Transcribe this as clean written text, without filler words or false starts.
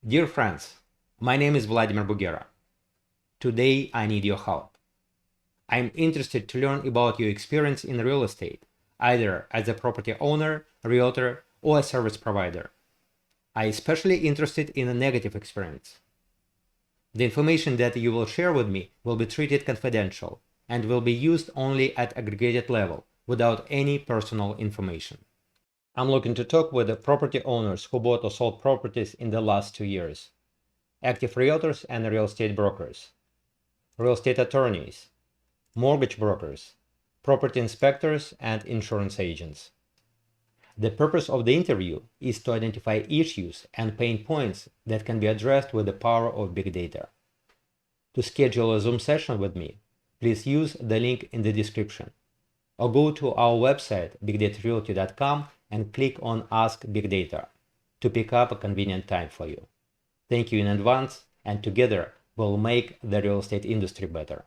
Dear friends, my name is Vladimir Bugera. Today I need your help. I'm interested to learn about your experience in real estate, either as a property owner, realtor, or a service provider. I'm especially interested in a negative experience. The information that you will share with me will be treated confidential and will be used only at aggregated level without any personal information. I'm looking to talk with the property owners who bought or sold properties in the last 2 years, active realtors and real estate brokers, real estate attorneys, mortgage brokers, property inspectors, and insurance agents. The purpose of the interview is to identify issues and pain points that can be addressed with the power of big data. To schedule a Zoom session with me, please use the link in the description or go to our website bigdatarealty.com and click on Ask Big Data to pick up a convenient time for you. Thank you in advance, and together we'll make the real estate industry better.